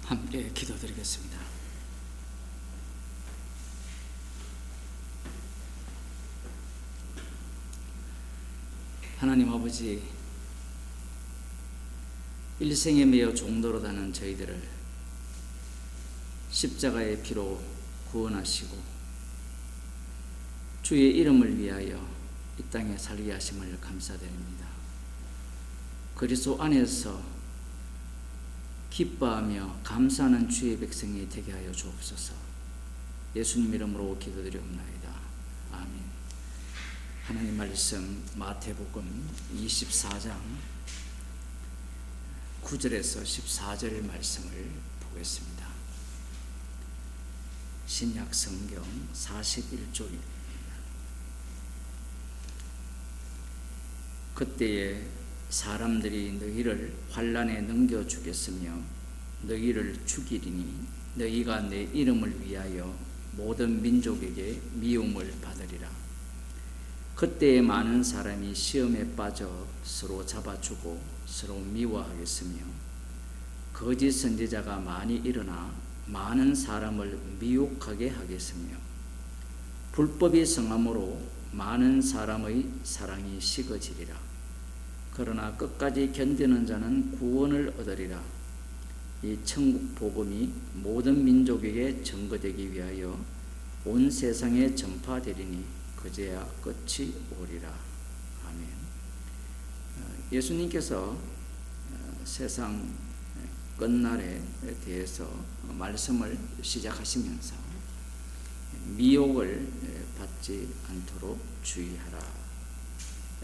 함께 기도드리겠습니다. 하나님 아버지, 일생에 매여 종노릇하는 저희들을 십자가의 피로 구원하시고 주의 이름을 위하여 이 땅에 살게 하심을 감사드립니다. 그리스도 안에서 기뻐하며 감사하는 주의 백성이 되게 하여 주옵소서. 예수님 이름으로 기도드리옵나이다. 아멘. 하나님 말씀 마태복음 24장 9절에서 14절 말씀을 보겠습니다. 신약 성경 41쪽입니다. 그때에 사람들이 너희를 환난에 넘겨주겠으며 너희를 죽이리니 너희가 내 이름을 위하여 모든 민족에게 미움을 받으리라. 그때에 많은 사람이 시험에 빠져 서로 잡아주고 서로 미워하겠으며 거짓 선지자가 많이 일어나 많은 사람을 미혹하게 하겠으며 불법이 성함으로 많은 사람의 사랑이 식어지리라. 그러나 끝까지 견디는 자는 구원을 얻으리라. 이 천국 복음이 모든 민족에게 전거되기 위하여 온 세상에 전파되리니 그제야 끝이 오리라. 아멘. 예수님께서 세상 끝날에 대해서 말씀을 시작하시면서 미혹을 받지 않도록 주의하라,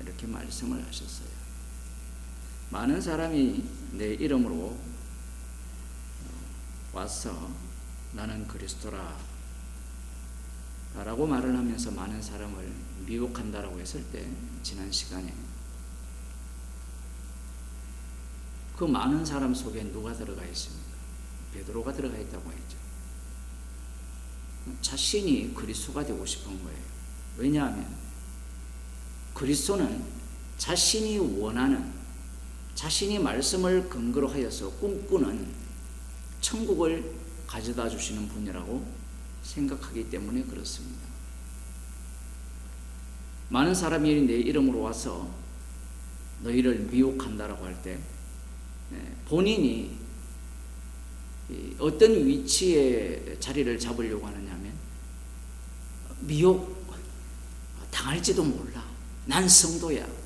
이렇게 말씀을 하셨어요. 많은 사람이 내 이름으로 와서 나는 그리스도라 라고 말을 하면서 많은 사람을 미혹한다라고 했을 때, 지난 시간에 그 많은 사람 속에 누가 들어가 있습니까? 베드로가 들어가 있다고 했죠. 자신이 그리스도가 되고 싶은 거예요. 왜냐하면 그리스도는 자신이 원하는, 자신이 말씀을 근거로 하여서 꿈꾸는 천국을 가져다 주시는 분이라고 생각하기 때문에 그렇습니다. 많은 사람이 내 이름으로 와서 너희를 미혹한다라고 할 때 본인이 어떤 위치에 자리를 잡으려고 하느냐면 미혹 당할지도 몰라, 난 성도야,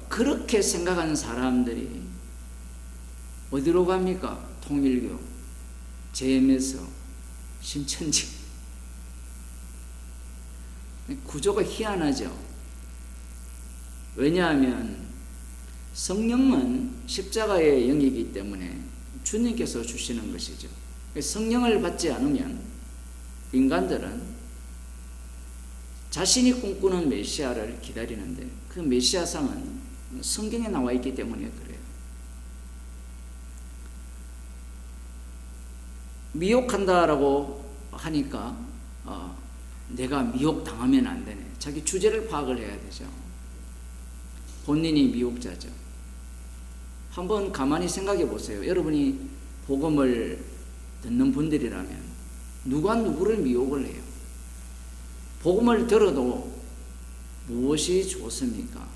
그렇게 생각하는 사람들이 어디로 갑니까? 통일교, JMS, 신천지. 구조가 희한하죠. 왜냐하면 성령은 십자가의 영이기 때문에 주님께서 주시는 것이죠. 성령을 받지 않으면 인간들은 자신이 꿈꾸는 메시아를 기다리는데 그 메시아상은 성경에 나와 있기 때문에 그래요. 미혹한다라고 하니까 내가 미혹당하면 안 되네. 자기 주제를 파악을 해야 되죠. 본인이 미혹자죠. 한번 가만히 생각해 보세요. 여러분이 복음을 듣는 분들이라면 누가 누구를 미혹을 해요? 복음을 들어도 무엇이 좋습니까?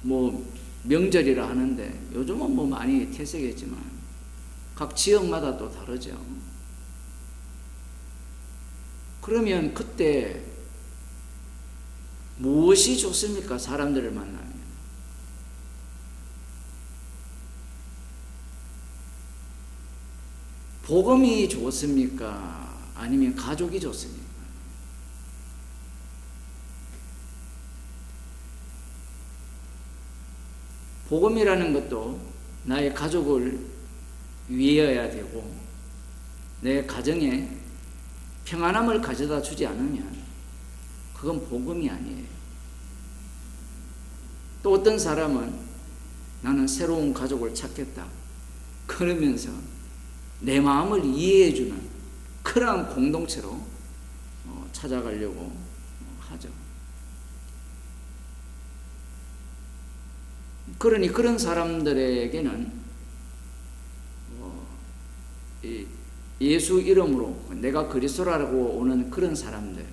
뭐 명절이라 하는데 요즘은 뭐 많이 퇴색했지만 각 지역마다 또 다르죠. 그러면 그때 무엇이 좋습니까? 사람들을 만나면 복음이 좋습니까? 아니면 가족이 좋습니까? 복음이라는 것도 나의 가족을 위해야 되고 내 가정에 평안함을 가져다 주지 않으면 그건 복음이 아니에요. 또 어떤 사람은 나는 새로운 가족을 찾겠다 그러면서 내 마음을 이해해주는 그러한 공동체로 찾아가려고 하죠. 그러니 그런 사람들에게는 예수 이름으로 내가 그리스도라고 오는 그런 사람들,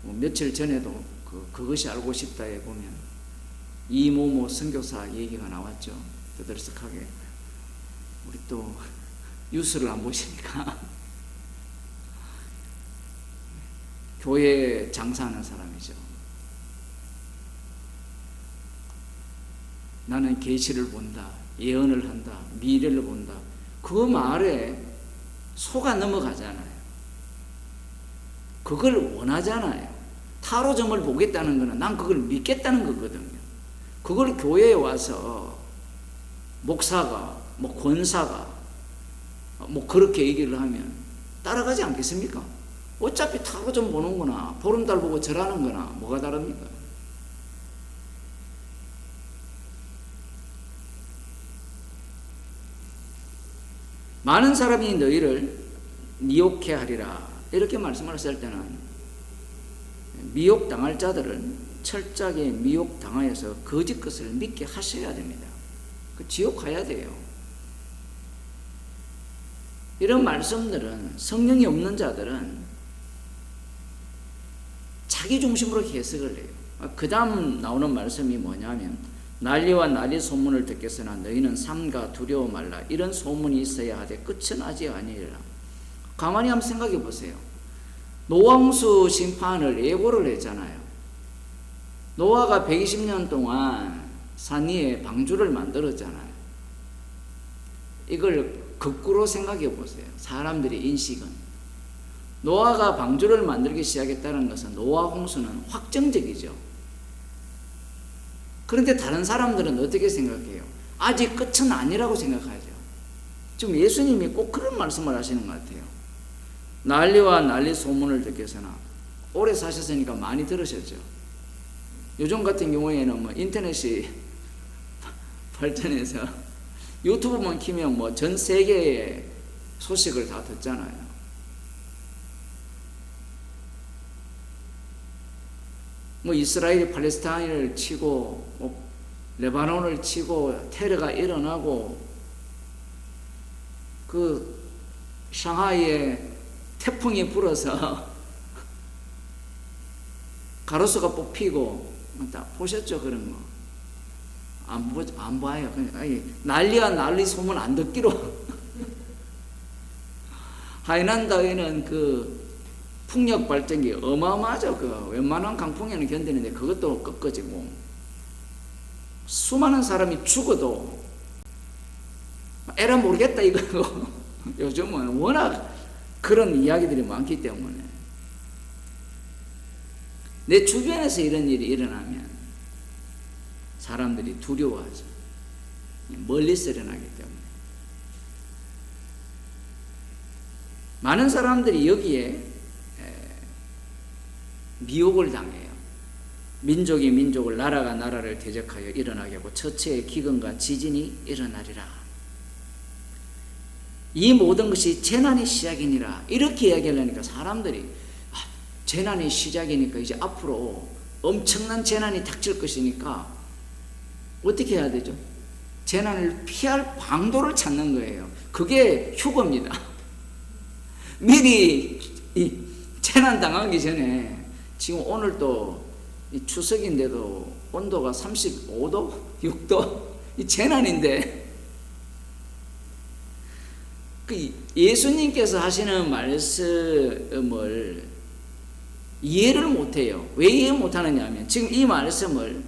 며칠 전에도 그것이 알고 싶다에 보면 이모모 선교사 얘기가 나왔죠. 떠들썩하게. 우리 또 뉴스를 안 보시니까 교회 장사하는 사람이죠. 나는 계시를 본다, 예언을 한다, 미래를 본다. 그 말에 속아 넘어가잖아요. 그걸 원하잖아요. 타로점을 보겠다는 거는 난 그걸 믿겠다는 거거든요. 그걸 교회에 와서 목사가, 권사가 그렇게 얘기를 하면 따라가지 않겠습니까? 어차피 타로점 보는 거나 보름달 보고 절하는 거나 뭐가 다릅니까? 많은 사람이 너희를 미혹해 하리라 이렇게 말씀하셨을 때는 미혹당할 자들은 철저하게 미혹당하여서 거짓 것을 믿게 하셔야 됩니다. 그 지옥 가야 돼요. 이런 말씀들은 성령이 없는 자들은 자기 중심으로 해석을 해요. 그 다음 나오는 말씀이 뭐냐면 난리와 난리 소문을 듣겠으나 너희는 삼가 두려워 말라. 이런 소문이 있어야 하되 끝은 아직 아니라. 가만히 한번 생각해 보세요. 노아홍수 심판을 예고를 했잖아요. 노아가 120년 동안 산 위에 방주를 만들었잖아요. 이걸 거꾸로 생각해 보세요. 사람들의 인식은. 노아가 방주를 만들기 시작했다는 것은 노아 홍수는 확정적이죠. 그런데 다른 사람들은 어떻게 생각해요? 아직 끝은 아니라고 생각하죠. 지금 예수님이 꼭 그런 말씀을 하시는 것 같아요. 난리와 난리 소문을 듣겠으나 오래 사셨으니까 많이 들으셨죠. 요즘 같은 경우에는 인터넷이 발전해서 유튜브만 키면 전 세계의 소식을 다 듣잖아요. 이스라엘이 팔레스타인을 치고 레바논을 치고 테러가 일어나고 그 상하이에 태풍이 불어서 가로수가 뽑히고 다 보셨죠? 그런 거 안 봐요. 난리와 난리 소문 안 듣기로 하이난다에는 그 풍력 발전기 어마어마하죠. 웬만한 강풍에는 견디는데 그것도 꺾어지고 수많은 사람이 죽어도 에라 모르겠다 이거고 요즘은 워낙 그런 이야기들이 많기 때문에 내 주변에서 이런 일이 일어나면 사람들이 두려워하죠. 멀리서 일어나기 때문에 많은 사람들이 여기에 미혹을 당해요. 민족이 민족을, 나라가 나라를 대적하여 일어나게 하고 처처의 기근과 지진이 일어나리라. 이 모든 것이 재난의 시작이니라. 이렇게 이야기하려니까 사람들이 재난의 시작이니까 이제 앞으로 엄청난 재난이 닥칠 것이니까 어떻게 해야 되죠? 재난을 피할 방도를 찾는 거예요. 그게 휴거입니다. 미리 이 재난 당하기 전에 지금 오늘 또 추석인데도 온도가 35도, 6도 이 재난인데 예수님께서 하시는 말씀을 이해를 못해요. 왜 이해 못하느냐 하면 지금 이 말씀을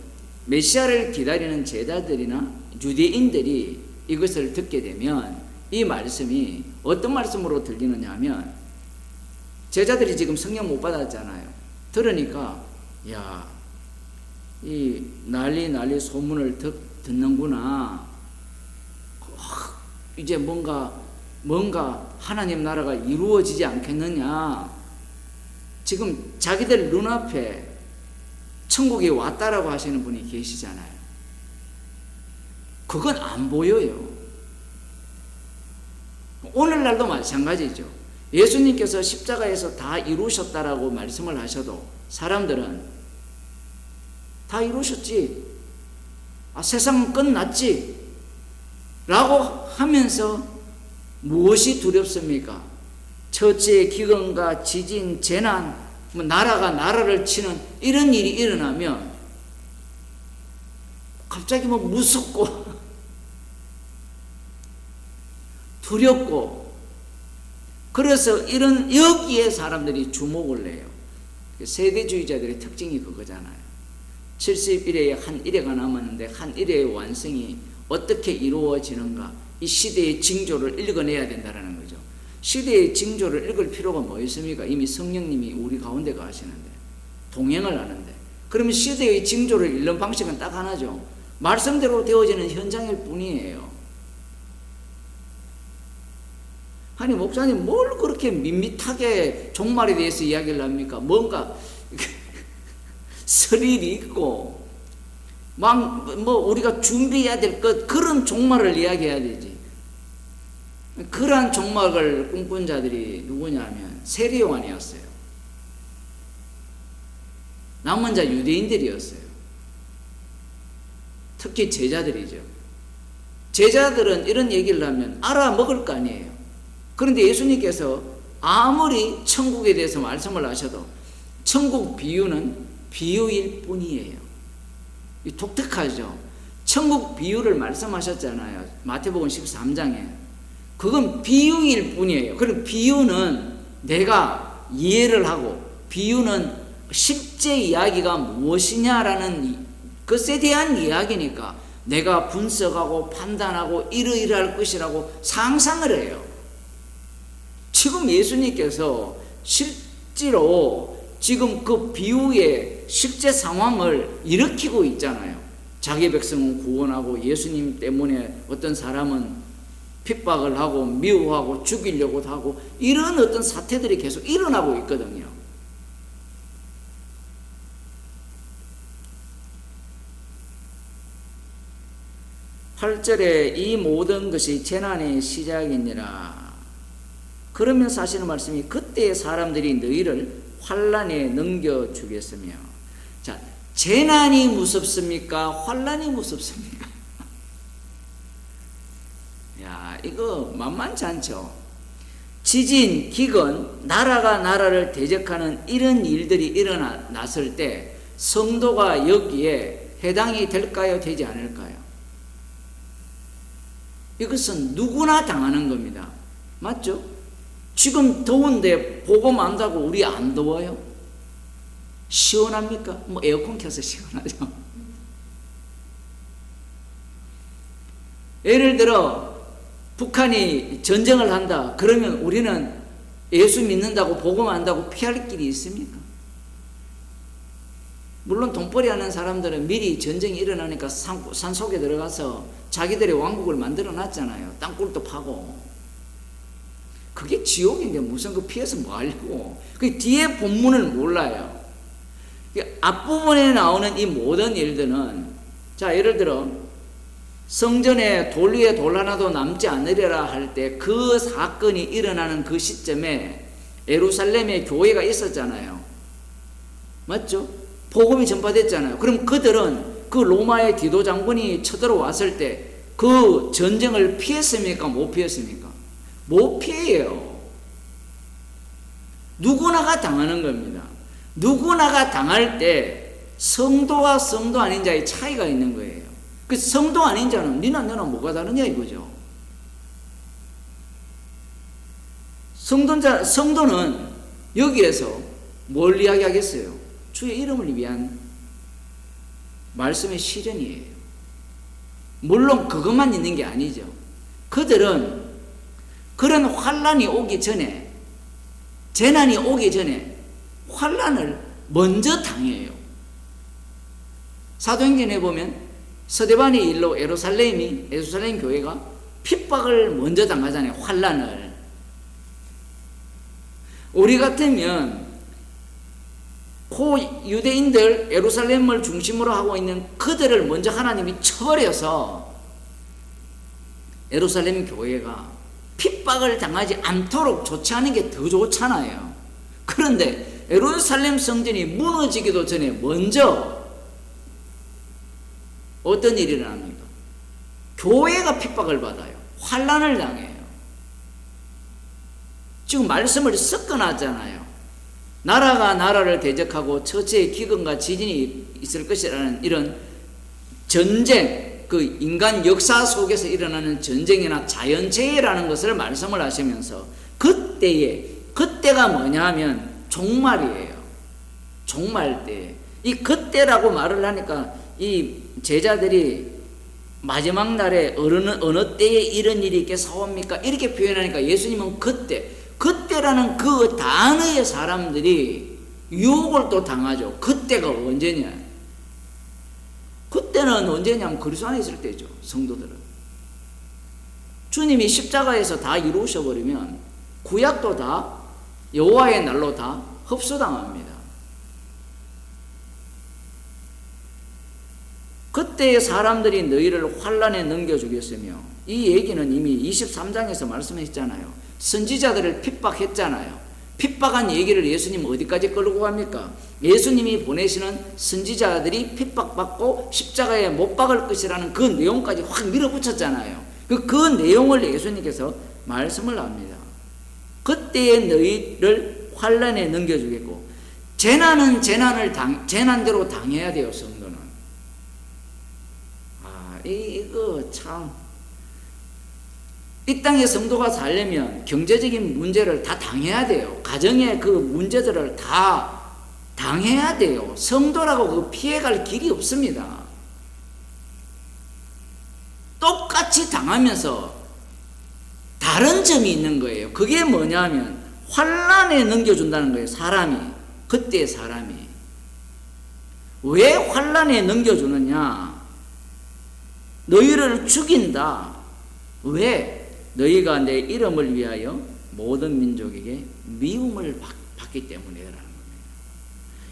메시아를 기다리는 제자들이나 유대인들이 이것을 듣게 되면 이 말씀이 어떤 말씀으로 들리느냐 하면 제자들이 지금 성령 못 받았잖아요. 들으니까 야, 이 난리 소문을 듣는구나. 이제 뭔가 하나님 나라가 이루어지지 않겠느냐. 지금 자기들 눈앞에 천국이 왔다라고 하시는 분이 계시잖아요. 그건 안 보여요. 오늘날도 마찬가지죠. 예수님께서 십자가에서 다 이루셨다라고 말씀을 하셔도 사람들은 다 이루셨지. 세상은 끝났지 라고 하면서 무엇이 두렵습니까? 처치의 기근과 지진, 재난, 나라가 나라를 치는 이런 일이 일어나면 갑자기 무섭고 두렵고, 그래서 이런 여기에 사람들이 주목을 해요. 세대주의자들의 특징이 그거잖아요. 70일에 한 일회가 남았는데 한 일회의 완성이 어떻게 이루어지는가, 이 시대의 징조를 읽어내야 된다는 거죠. 시대의 징조를 읽을 필요가 뭐 있습니까? 이미 성령님이 우리 가운데 가시는데, 동행을 하는데. 그러면 시대의 징조를 읽는 방식은 딱 하나죠. 말씀대로 되어지는 현장일 뿐이에요. 아니, 목사님 뭘 그렇게 밋밋하게 종말에 대해서 이야기를 합니까? 뭔가 설일이 있고 우리가 준비해야 될 것, 그런 종말을 이야기해야 되지. 그러한 종말을 꿈꾼 자들이 누구냐면 세례요한이었어요. 남은 자 유대인들이었어요. 특히 제자들이죠. 제자들은 이런 얘기를 하면 알아먹을 거 아니에요. 그런데 예수님께서 아무리 천국에 대해서 말씀을 하셔도 천국 비유는 비유일 뿐이에요. 독특하죠. 천국 비유를 말씀하셨잖아요. 마태복음 13장에. 그건 비유일 뿐이에요. 그리고 비유는 내가 이해를 하고, 비유는 실제 이야기가 무엇이냐라는 것에 대한 이야기니까 내가 분석하고 판단하고 이러이러할 것이라고 상상을 해요. 지금 예수님께서 실제로 지금 그 비유의 실제 상황을 일으키고 있잖아요. 자기 백성은 구원하고 예수님 때문에 어떤 사람은 핍박을 하고 미워하고 죽이려고 하고, 이런 어떤 사태들이 계속 일어나고 있거든요. 팔 절에 이 모든 것이 재난의 시작이니라. 그러면 사실은 말씀이 그때 사람들이 너희를 환난에 넘겨주겠으며. 자, 재난이 무섭습니까? 환난이 무섭습니까? 야, 이거 만만치 않죠. 지진, 기근, 나라가 나라를 대적하는 이런 일들이 일어났을 때 성도가 여기에 해당이 될까요? 되지 않을까요? 이것은 누구나 당하는 겁니다. 맞죠? 지금 더운데 복음 안다고 우리 안 더워요? 시원합니까? 에어컨 켜서 시원하죠. 예를 들어 북한이 전쟁을 한다 그러면 우리는 예수 믿는다고 복음 안다고 피할 길이 있습니까? 물론 돈벌이 하는 사람들은 미리 전쟁이 일어나니까 산속에 들어가서 자기들의 왕국을 만들어 놨잖아요. 땅굴도 파고. 그게 지옥인데 무슨 그 피해서 뭐 하려고. 그 뒤에 본문을 몰라요. 앞부분에 나오는 이 모든 일들은, 자, 예를 들어 성전에 돌 위에 돌 하나도 남지 않으리라 할 때 그 사건이 일어나는 그 시점에 예루살렘에 교회가 있었잖아요. 맞죠? 복음이 전파됐잖아요. 그럼 그들은 그 로마의 디도 장군이 쳐들어왔을 때 그 전쟁을 피했습니까? 못 피했습니까? 못 피해요. 누구나가 당하는 겁니다. 누구나가 당할 때 성도와 성도 아닌 자의 차이가 있는 거예요. 그 성도 아닌 자는 니나 너나 뭐가 다르냐 이거죠. 성도는 여기에서 뭘 이야기하겠어요? 주의 이름을 위한 말씀의 실현이에요. 물론 그것만 있는 게 아니죠. 그들은 그런 환난이 오기 전에, 재난이 오기 전에 환난을 먼저 당해요. 사도행전에 보면 스데반의 일로 예루살렘 교회가 핍박을 먼저 당하잖아요. 환난을. 우리 같으면 유대인들 예루살렘을 중심으로 하고 있는 그들을 먼저 하나님이 쳐버려서 예루살렘 교회가 핍박을 당하지 않도록 조치하는 게 더 좋잖아요. 그런데 예루살렘 성전이 무너지기도 전에 먼저 어떤 일이 일어납니까? 교회가 핍박을 받아요. 환난을 당해요. 지금 말씀을 섞어놨잖아요. 나라가 나라를 대적하고 처처에 기근과 지진이 있을 것이라는 이런 전쟁, 그 인간 역사 속에서 일어나는 전쟁이나 자연재해라는 것을 말씀을 하시면서 그때가 뭐냐 하면 종말이에요. 종말 때. 이 그때라고 말을 하니까 이 제자들이 마지막 날에 어느 때에 이런 일이 있겠사옵니까? 이렇게 표현하니까 예수님은 그때라는 그 단어의 사람들이 유혹을 또 당하죠. 그때가 언제냐? 그때는 언제냐면 그리스도 안에 있을 때죠. 성도들은. 주님이 십자가에서 다 이루셔버리면 구약도 다 여호와의 날로 다 흡수당합니다. 그때의 사람들이 너희를 환난에 넘겨주겠으며, 이 얘기는 이미 23장에서 말씀했잖아요. 선지자들을 핍박했잖아요. 핍박한 얘기를 예수님 어디까지 끌고 갑니까? 예수님이 보내시는 선지자들이 핍박받고 십자가에 못 박을 것이라는 그 내용까지 확 밀어붙였잖아요. 그 내용을 예수님께서 말씀을 합니다. 그때에 너희를 환난에 넘겨주겠고, 재난은 재난대로 당해야 돼요. 성도는. 이거 참, 이 땅의 성도가 살려면 경제적인 문제를 다 당해야 돼요. 가정의 그 문제들을 다 당해야 돼요. 성도라고 그 피해갈 길이 없습니다. 똑같이 당하면서 다른 점이 있는 거예요. 그게 뭐냐면 환난에 넘겨준다는 거예요. 사람이, 그때의 사람이. 왜 환난에 넘겨주느냐? 너희를 죽인다. 왜? 너희가 내 이름을 위하여 모든 민족에게 미움을 받기 때문이라는 겁니다.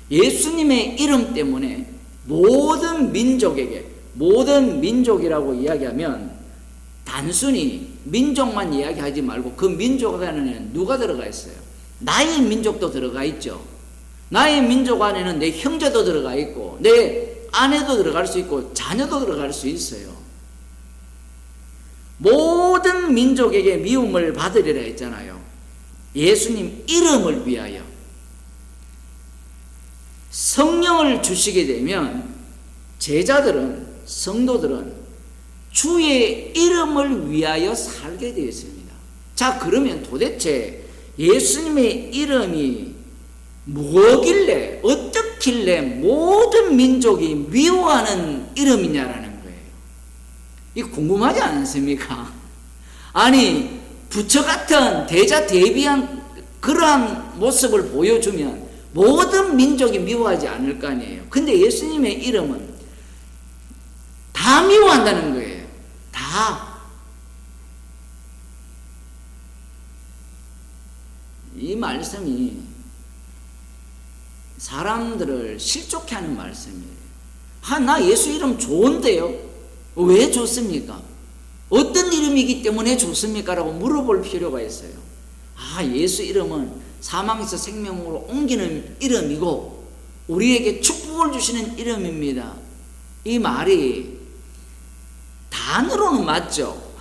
예수님의 이름 때문에 모든 민족에게, 모든 민족이라고 이야기하면 단순히 민족만 이야기하지 말고 그 민족 안에는 누가 들어가 있어요? 나의 민족도 들어가 있죠. 나의 민족 안에는 내 형제도 들어가 있고 내 아내도 들어갈 수 있고 자녀도 들어갈 수 있어요. 모든 민족에게 미움을 받으리라 했잖아요. 예수님 이름을 위하여. 성령을 주시게 되면 제자들은, 성도들은 주의 이름을 위하여 살게 되어 있습니다. 자, 그러면 도대체 예수님의 이름이 뭐길래, 어떻길래 모든 민족이 미워하는 이름이냐라는 거예요. 이 궁금하지 않습니까? 아니, 부처 같은 대자대비한 그러한 모습을 보여주면 모든 민족이 미워하지 않을 거 아니에요. 근데 예수님의 이름은 다 미워한다는 거예요. 다. 이 말씀이 사람들을 실족해 하는 말씀이에요. 나 예수 이름 좋은데요? 왜 좋습니까? 어떤 이름이기 때문에 좋습니까? 라고 물어볼 필요가 있어요. 예수 이름은 사망에서 생명으로 옮기는 이름이고 우리에게 축복을 주시는 이름입니다. 이 말이 단어로는 맞죠.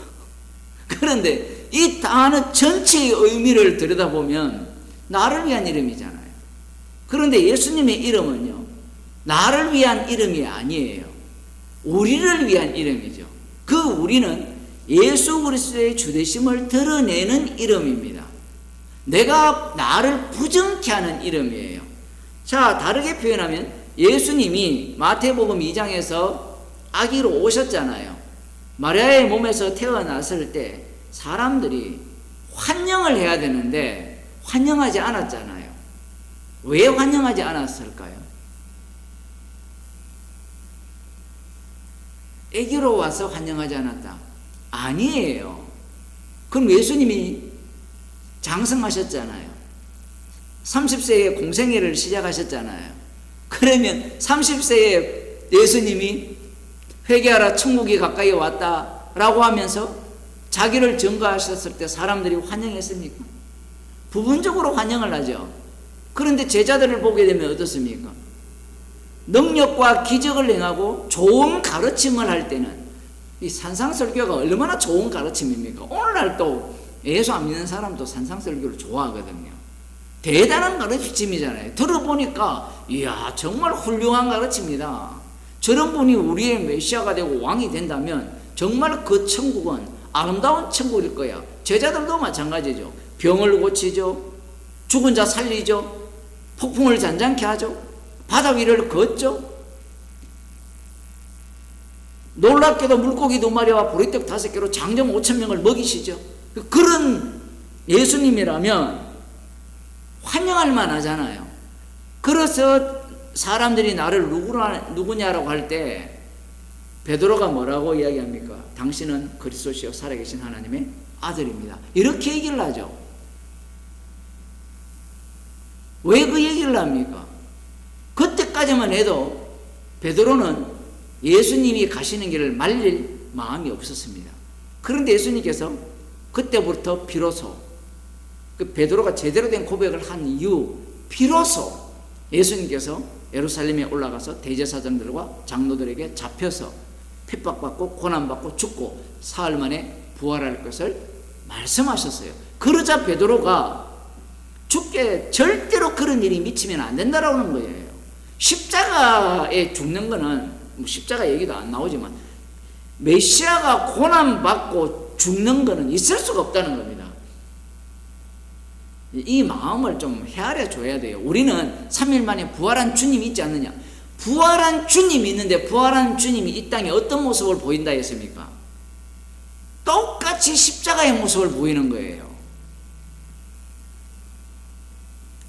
그런데 이 단어 전체의 의미를 들여다보면 나를 위한 이름이잖아요. 그런데 예수님의 이름은요, 나를 위한 이름이 아니에요. 우리를 위한 이름이죠. 그 우리는 예수 그리스도의 주되심을 드러내는 이름입니다. 내가 나를 부정케 하는 이름이에요. 자, 다르게 표현하면 예수님이 마태복음 2장에서 아기로 오셨잖아요. 마리아의 몸에서 태어났을 때 사람들이 환영을 해야 되는데 환영하지 않았잖아요. 왜 환영하지 않았을까요? 아기로 와서 환영하지 않았다. 아니에요. 그럼 예수님이 장성하셨잖아요. 30세에 공생애를 시작하셨잖아요. 그러면 30세에 예수님이 회개하라 천국이 가까이 왔다라고 하면서 자기를 증거하셨을 때 사람들이 환영했습니까? 부분적으로 환영을 하죠. 그런데 제자들을 보게 되면 어떻습니까? 능력과 기적을 행하고 좋은 가르침을 할 때는 이 산상설교가 얼마나 좋은 가르침입니까? 오늘날 또 예수 안 믿는 사람도 산상설교를 좋아하거든요. 대단한 가르침이잖아요. 들어보니까 이야 정말 훌륭한 가르침이다. 저런 분이 우리의 메시아가 되고 왕이 된다면 정말 그 천국은 아름다운 천국일 거야. 제자들도 마찬가지죠. 병을 고치죠. 죽은 자 살리죠. 폭풍을 잔잔케 하죠. 바다 위를 걷죠. 놀랍게도 물고기 2마리와 보리떡 5개로 장정 5,000명을 먹이시죠. 그런 예수님이라면 환영할 만하잖아요. 그래서 사람들이 나를 누구냐라고 할 때 베드로가 뭐라고 이야기합니까? 당신은 그리스도시요 살아계신 하나님의 아들입니다. 이렇게 얘기를 하죠. 왜 그 얘기를 합니까? 그때까지만 해도 베드로는 예수님이 가시는 길을 말릴 마음이 없었습니다. 그런데 예수님께서 그때부터 비로소 그 베드로가 제대로 된 고백을 한 이후 비로소 예수님께서 예루살렘에 올라가서 대제사장들과 장로들에게 잡혀서 핍박받고 고난받고 죽고 사흘 만에 부활할 것을 말씀하셨어요. 그러자 베드로가 죽게 절대로 그런 일이 미치면 안 된다라고 하는 거예요. 십자가에 죽는 거는 십자가 얘기도 안 나오지만 메시아가 고난받고 죽는 거는 있을 수가 없다는 겁니다. 이 마음을 좀 헤아려 줘야 돼요. 우리는 3일 만에 부활한 주님이 있지 않느냐. 부활한 주님이 있는데 부활한 주님이 이 땅에 어떤 모습을 보인다 했습니까? 똑같이 십자가의 모습을 보이는 거예요.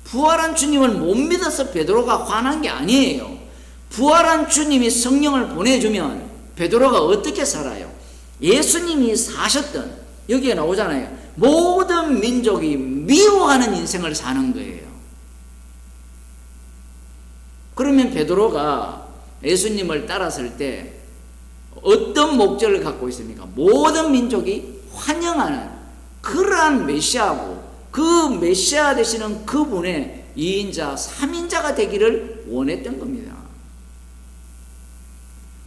부활한 주님을 못 믿어서 베드로가 화난 게 아니에요. 부활한 주님이 성령을 보내주면 베드로가 어떻게 살아요? 예수님이 사셨던 여기에 나오잖아요. 모든 민족이 미워하는 인생을 사는 거예요. 그러면 베드로가 예수님을 따랐을 때 어떤 목적을 갖고 있습니까? 모든 민족이 환영하는 그러한 메시아고 그 메시아 되시는 그분의 2인자, 3인자가 되기를 원했던 겁니다.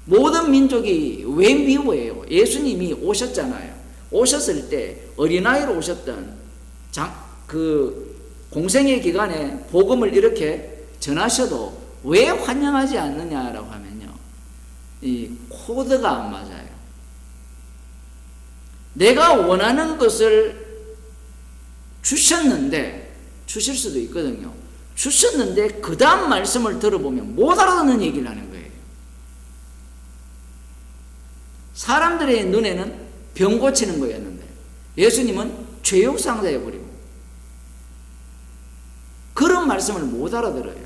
모든 민족이 왜 미워해요? 예수님이 오셨잖아요. 오셨을 때 어린아이로 오셨던 공생의 기간에 복음을 이렇게 전하셔도 왜 환영하지 않느냐라고 하면요, 이 코드가 안 맞아요. 내가 원하는 것을 주셨는데, 주실 수도 있거든요. 주셨는데 그 다음 말씀을 들어보면 못 알아듣는 얘기를 하는 거예요. 사람들의 눈에는 병 고치는 거였는데 예수님은 죄욕 상자해버리고 그런 말씀을 못 알아들어요.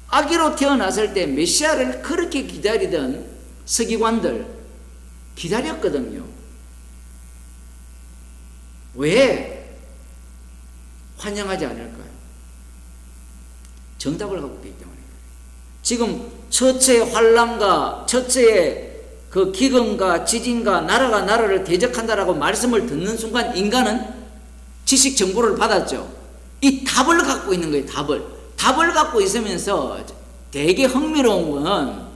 아기로 태어났을 때 메시아를 그렇게 기다리던 서기관들 기다렸거든요. 왜 환영하지 않을까요? 정답을 갖고 있기 때문에. 지금 첫째 환란과 첫째의 그 기근과 지진과 나라가 나라를 대적한다라고 말씀을 듣는 순간 인간은 지식 정보를 받았죠. 이 답을 갖고 있는 거예요. 답을 갖고 있으면서 되게 흥미로운 건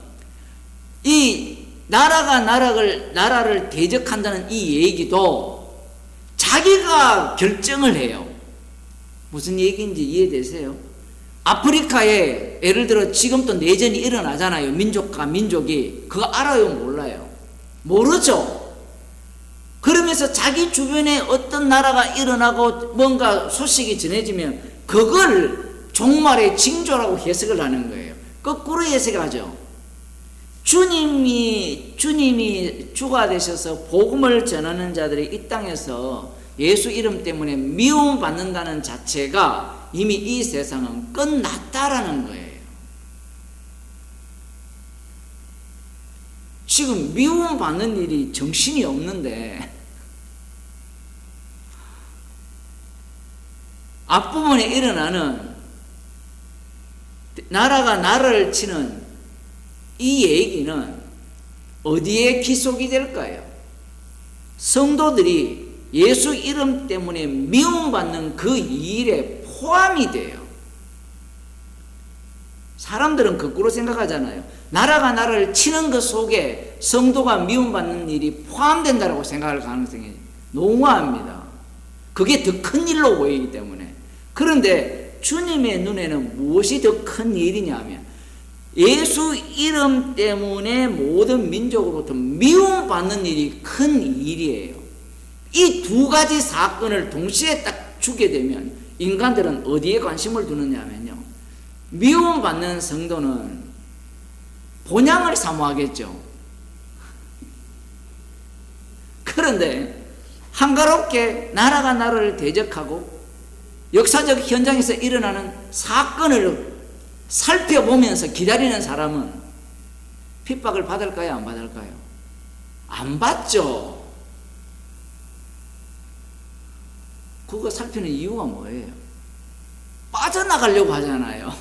이 나라가 나라를 대적한다는 이 얘기도 자기가 결정을 해요. 무슨 얘기인지 이해되세요? 아프리카에 예를 들어 지금 또 내전이 일어나잖아요. 민족과 민족이. 그거 알아요? 몰라요? 모르죠? 그러면서 자기 주변에 어떤 나라가 일어나고 뭔가 소식이 전해지면 그걸 종말의 징조라고 해석을 하는 거예요. 거꾸로 해석하죠. 주님이 주가 되셔서 복음을 전하는 자들이 이 땅에서 예수 이름 때문에 미움 받는다는 자체가 이미 이 세상은 끝났다라는 거예요. 지금 미움 받는 일이 정신이 없는데 앞부분에 일어나는 나라가 나라를 치는 이 얘기는 어디에 기속이 될까요? 성도들이 예수 이름 때문에 미움받는 그 일에 포함이 돼요. 사람들은 거꾸로 생각하잖아요. 나라가 나라를 치는 것 속에 성도가 미움받는 일이 포함된다고 생각할 가능성이 농후합니다. 그게 더 큰 일로 보이기 때문에. 그런데 주님의 눈에는 무엇이 더 큰 일이냐면 예수 이름 때문에 모든 민족으로부터 미움받는 일이 큰 일이에요. 이 두 가지 사건을 동시에 딱 주게 되면 인간들은 어디에 관심을 두느냐면요, 미움받는 성도는 본향을 사모하겠죠. 그런데 한가롭게 나라가 나라를 대적하고 역사적 현장에서 일어나는 사건을 살펴보면서 기다리는 사람은 핍박을 받을까요? 안 받을까요? 안 받죠. 그거 살피는 이유가 뭐예요? 빠져나가려고 하잖아요.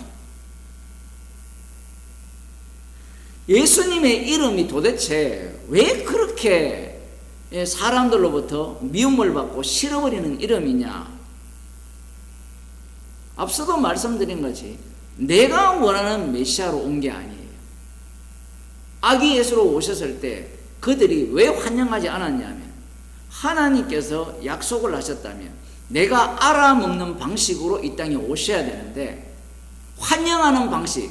예수님의 이름이 도대체 왜 그렇게 사람들로부터 미움을 받고 싫어버리는 이름이냐? 앞서도 말씀드린 것이 내가 원하는 메시아로 온 게 아니에요. 아기 예수로 오셨을 때 그들이 왜 환영하지 않았냐면 하나님께서 약속을 하셨다면 내가 알아먹는 방식으로 이 땅에 오셔야 되는데 환영하는 방식,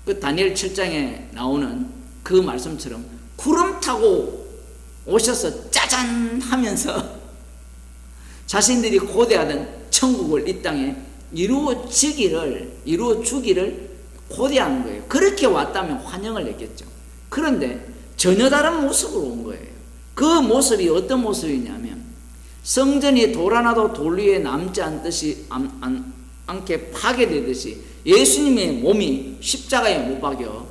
그 다니엘 7장에 나오는 그 말씀처럼 구름 타고 오셔서 짜잔 하면서 자신들이 고대하던 천국을 이 땅에 이루어 주기를 고대하는 거예요. 그렇게 왔다면 환영을 했겠죠. 그런데 전혀 다른 모습으로 온 거예요. 그 모습이 어떤 모습이냐면 성전이 돌 하나도 돌 위에 남지 않게 파괴되듯이 예수님의 몸이 십자가에 못 박혀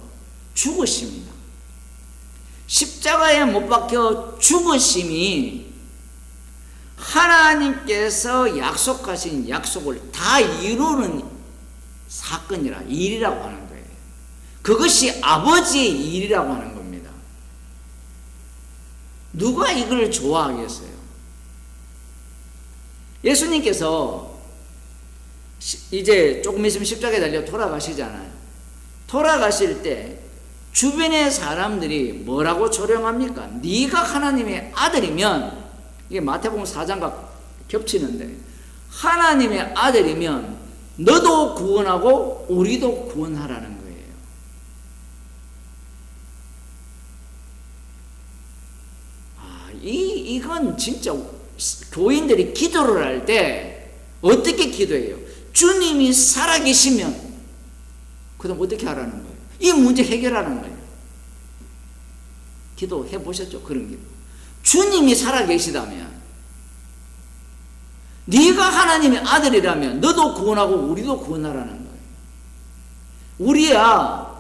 죽으십니다. 십자가에 못 박혀 죽으심이 하나님께서 약속하신 약속을 다 이루는 사건이라 일이라고 하는 거예요. 그것이 아버지의 일이라고 하는 겁니다. 누가 이걸 좋아하겠어요? 예수님께서 이제 조금 있으면 십자가에 달려 돌아가시잖아요. 돌아가실 때 주변의 사람들이 뭐라고 조롱합니까? 네가 하나님의 아들이면, 이게 마태복음 4장과 겹치는데, 하나님의 아들이면 너도 구원하고 우리도 구원하라는 거예요. 이건 진짜 교인들이 기도를 할 때 어떻게 기도해요? 주님이 살아계시면 그다음 어떻게 하라는 거예요? 이 문제 해결하는 거예요. 기도해 보셨죠? 그런 기도. 주님이 살아계시다면, 네가 하나님의 아들이라면 너도 구원하고 우리도 구원하라는 거예요. 우리야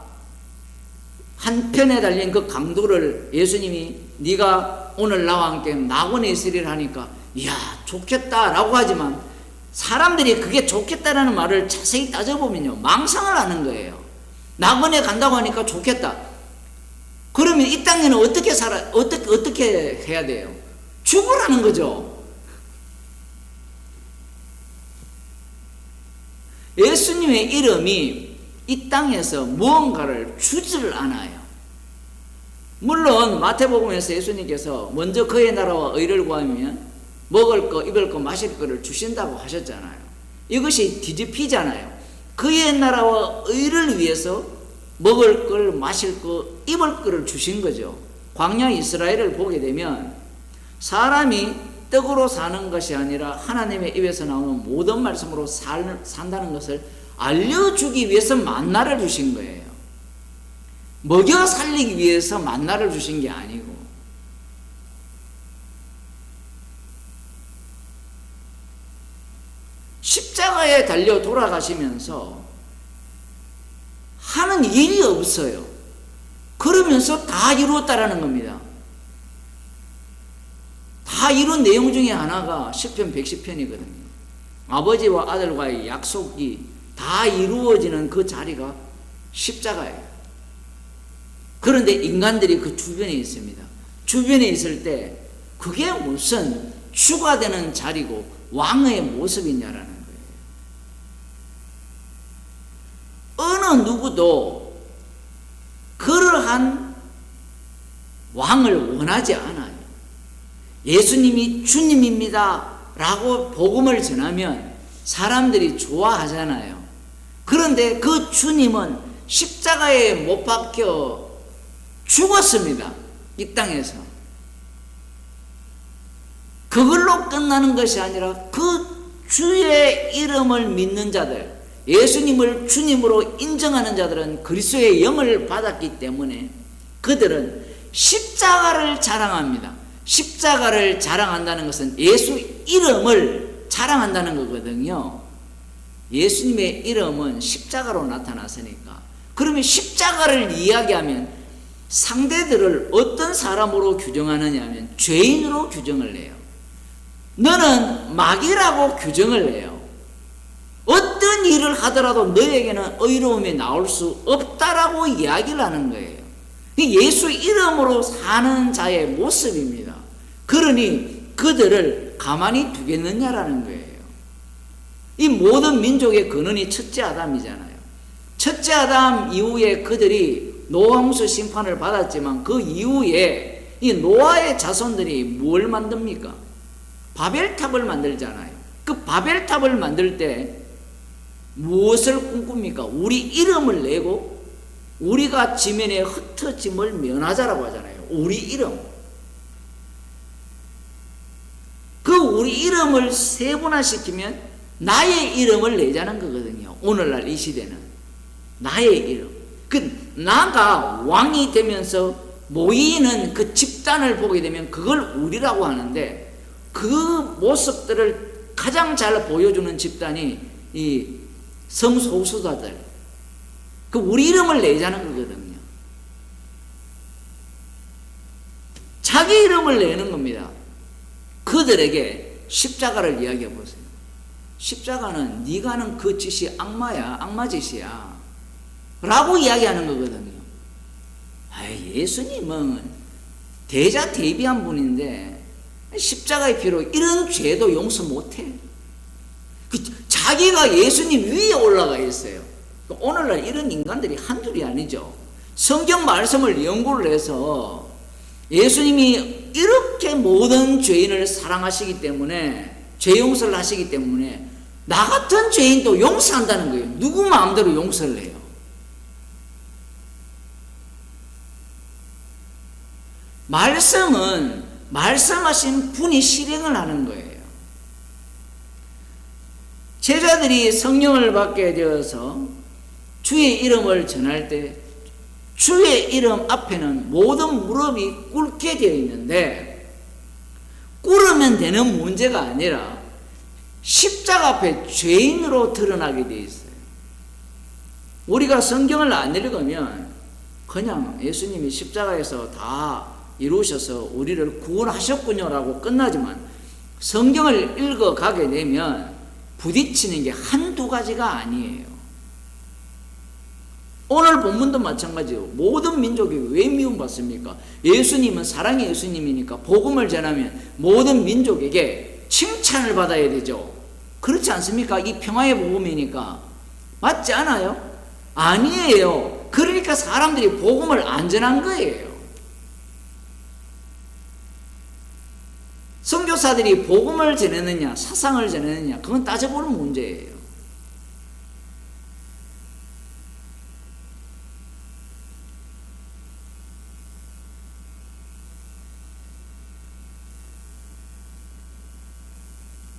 한편에 달린 그 강도를 예수님이 네가 오늘 나와 함께 낙원에 있으리라 하니까 이야 좋겠다라고 하지만 사람들이 그게 좋겠다라는 말을 자세히 따져보면요 망상을 하는 거예요. 낙원에 간다고 하니까 좋겠다. 그러면 이 땅에는 어떻게 어떻게 해야 돼요? 죽으라는 거죠. 예수님의 이름이 이 땅에서 무언가를 주지를 않아요. 물론 마태복음에서 예수님께서 먼저 그의 나라와 의를 구하면 먹을 거, 입을 거, 마실 거를 주신다고 하셨잖아요. 이것이 뒤집히잖아요. 그의 나라와 의를 위해서 먹을 걸, 마실 거, 입을 거를 주신 거죠. 광야 이스라엘을 보게 되면 사람이 떡으로 사는 것이 아니라 하나님의 입에서 나오는 모든 말씀으로 산다는 것을 알려주기 위해서 만나를 주신 거예요. 먹여 살리기 위해서 만나를 주신 게 아니고. 십자가에 달려 돌아가시면서 하는 일이 없어요. 그러면서 다 이루었다라는 겁니다. 다 이룬 내용 중에 하나가 시편 110편이거든요. 아버지와 아들과의 약속이 다 이루어지는 그 자리가 십자가예요. 그런데 인간들이 그 주변에 있습니다. 주변에 있을 때 그게 무슨 주가 되는 자리고 왕의 모습이냐라는 거예요. 어느 어느 누구도 그러한 왕을 원하지 않아요. 예수님이 주님입니다 라고 복음을 전하면 사람들이 좋아하잖아요. 그런데 그 주님은 십자가에 못 박혀 죽었습니다. 이 땅에서. 그걸로 끝나는 것이 아니라 그 주의 이름을 믿는 자들, 예수님을 주님으로 인정하는 자들은 그리스도의 영을 받았기 때문에 그들은 십자가를 자랑합니다. 십자가를 자랑한다는 것은 예수 이름을 자랑한다는 거거든요. 예수님의 이름은 십자가로 나타났으니까. 그러면 십자가를 이야기하면 상대들을 어떤 사람으로 규정하느냐 하면 죄인으로 규정을 해요. 너는 마귀라고 규정을 해요. 어떤 일을 하더라도 너에게는 의로움이 나올 수 없다라고 이야기를 하는 거예요. 예수 이름으로 사는 자의 모습입니다. 그러니 그들을 가만히 두겠느냐라는 거예요. 이 모든 민족의 근원이 첫째 아담이잖아요. 첫째 아담 이후에 그들이 노아홍수 심판을 받았지만 그 이후에 이 노아의 자손들이 뭘 만듭니까? 바벨탑을 만들잖아요. 그 바벨탑을 만들 때 무엇을 꿈꿉니까? 우리 이름을 내고 우리가 지면에 흩어짐을 면하자라고 하잖아요. 우리 이름. 그 우리 이름을 세분화시키면 나의 이름을 내자는 거거든요. 오늘날 이 시대는 나의 이름. 그 나가 왕이 되면서 모이는 그 집단을 보게 되면 그걸 우리라고 하는데, 그 모습들을 가장 잘 보여주는 집단이 이 성소수자들, 그 우리 이름을 내자는 거거든요. 자기 이름을 내는 겁니다. 그들에게 십자가를 이야기해 보세요. 십자가는 네가 하는 그 짓이 악마야, 악마 짓이야 라고 이야기하는 거거든요. 예수님은 대자대비한 분인데 십자가의 피로 이런 죄도 용서 못해. 자기가 예수님 위에 올라가 있어요. 오늘날 이런 인간들이 한둘이 아니죠. 성경 말씀을 연구를 해서 예수님이 이렇게 모든 죄인을 사랑하시기 때문에, 죄 용서를 하시기 때문에 나 같은 죄인도 용서한다는 거예요. 누구 마음대로 용서를 해요. 말씀은 말씀하신 분이 실행을 하는 거예요. 제자들이 성령을 받게 되어서 주의 이름을 전할 때 주의 이름 앞에는 모든 무릎이 꿇게 되어 있는데, 꿇으면 되는 문제가 아니라 십자가 앞에 죄인으로 드러나게 되어 있어요. 우리가 성경을 안 읽으면 그냥 예수님이 십자가에서 다 이루셔서 우리를 구원하셨군요 라고 끝나지만, 성경을 읽어가게 되면 부딪히는 게 한두 가지가 아니에요. 오늘 본문도 마찬가지예요. 모든 민족이 왜 미움받습니까? 예수님은 사랑의 예수님이니까 복음을 전하면 모든 민족에게 칭찬을 받아야 되죠. 그렇지 않습니까? 이 평화의 복음이니까. 맞지 않아요? 아니에요. 그러니까 사람들이 복음을 안 전한 거예요. 선교사들이 복음을 전했느냐 사상을 전했느냐, 그건 따져보는 문제예요.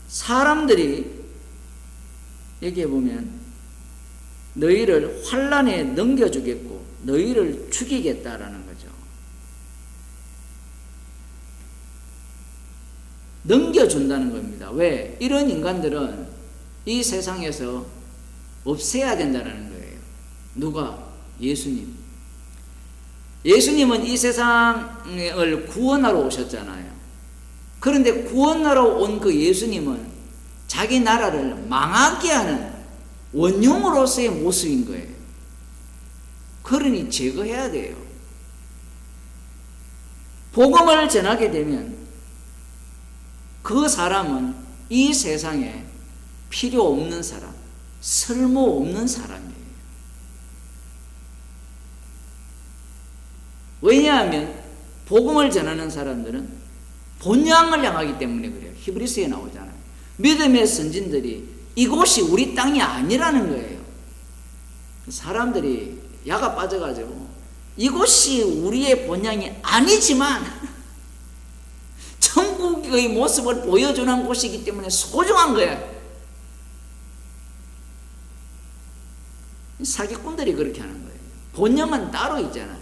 사람들이 여기에 보면 너희를 환난에 넘겨주겠고 너희를 죽이겠다라는 거죠. 넘겨준다는 겁니다. 왜? 이런 인간들은 이 세상에서 없애야 된다는 거예요. 누가? 예수님. 예수님은 이 세상을 구원하러 오셨잖아요. 그런데 구원하러 온 그 예수님은 자기 나라를 망하게 하는 원흉으로서의 모습인 거예요. 그러니 제거해야 돼요. 복음을 전하게 되면 그 사람은 이 세상에 필요 없는 사람, 쓸모 없는 사람이에요. 왜냐하면 복음을 전하는 사람들은 본향을 향하기 때문에 그래요. 히브리서에 나오잖아요. 믿음의 선진들이 이곳이 우리 땅이 아니라는 거예요. 사람들이 야가 빠져가지고 이곳이 우리의 본향이 아니지만 천국의 모습을 보여주는 곳이기 때문에 소중한 거야. 사기꾼들이 그렇게 하는 거예요. 본향은 따로 있잖아요.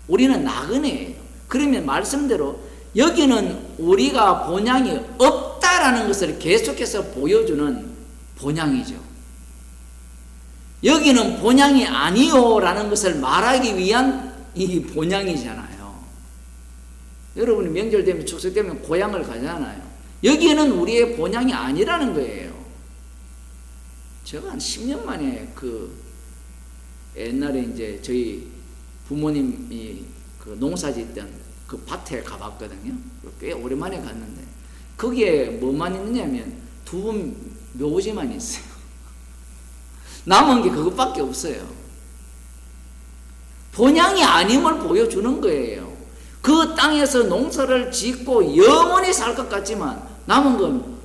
우리는 나그네예요. 그러면 말씀대로 여기는 우리가 본향이 없다라는 것을 계속해서 보여주는 본향이죠. 여기는 본향이 아니요라는 것을 말하기 위한 이 본향이잖아요. 여러분이 명절 되면 추석 되면 고향을 가잖아요. 여기는 우리의 본향이 아니라는 거예요. 제가 한 10년 만에 옛날에 이제 저희 부모님이 농사 짓던 그 밭에 가봤거든요. 꽤 오랜만에 갔는데 거기에 뭐만 있느냐면 두 분 묘지만 있어요. 남은 게 그것밖에 없어요. 본향이 아님을 보여주는 거예요. 그 땅에서 농사를 짓고 영원히 살 것 같지만 남은 건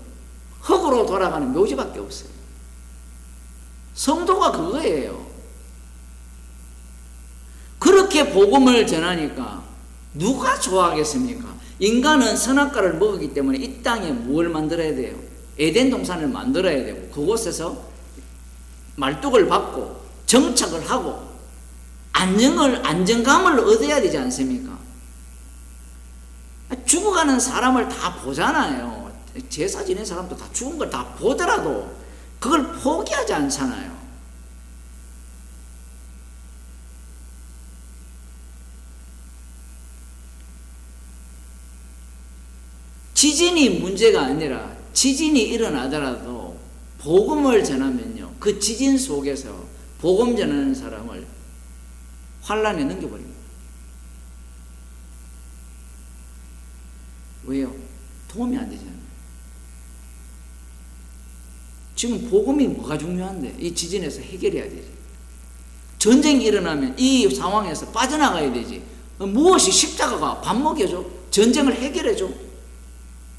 흙으로 돌아가는 묘지밖에 없어요. 성도가 그거예요. 그렇게 복음을 전하니까 누가 좋아하겠습니까? 인간은 선악과를 먹었기 때문에 이 땅에 뭘 만들어야 돼요? 에덴 동산을 만들어야 되고 그곳에서 말뚝을 받고 정착을 하고 안정감을 얻어야 되지 않습니까? 죽어가는 사람을 다 보잖아요. 제사 지낸 사람도 다 죽은 걸 다 보더라도 그걸 포기하지 않잖아요. 지진이 문제가 아니라 지진이 일어나더라도 복음을 전하면요, 그 지진 속에서 복음 전하는 사람을 환란에 넘겨버립니다. 왜요? 도움이 안 되잖아요. 지금 복음이 뭐가 중요한데 이 지진에서 해결해야 되지. 전쟁이 일어나면 이 상황에서 빠져나가야 되지. 무엇이 십자가가 밥 먹여줘? 전쟁을 해결해줘?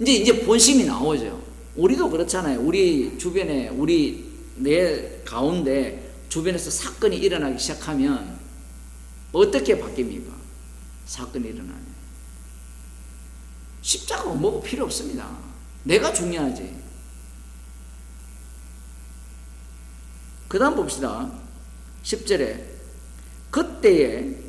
이제 본심이 나오죠. 우리도 그렇잖아요. 우리 주변에 내 가운데 주변에서 사건이 일어나기 시작하면 어떻게 바뀝니까? 사건이 일어나면 십자가가 뭐고 필요 없습니다. 내가 중요하지. 그 다음 봅시다. 10절에 그때에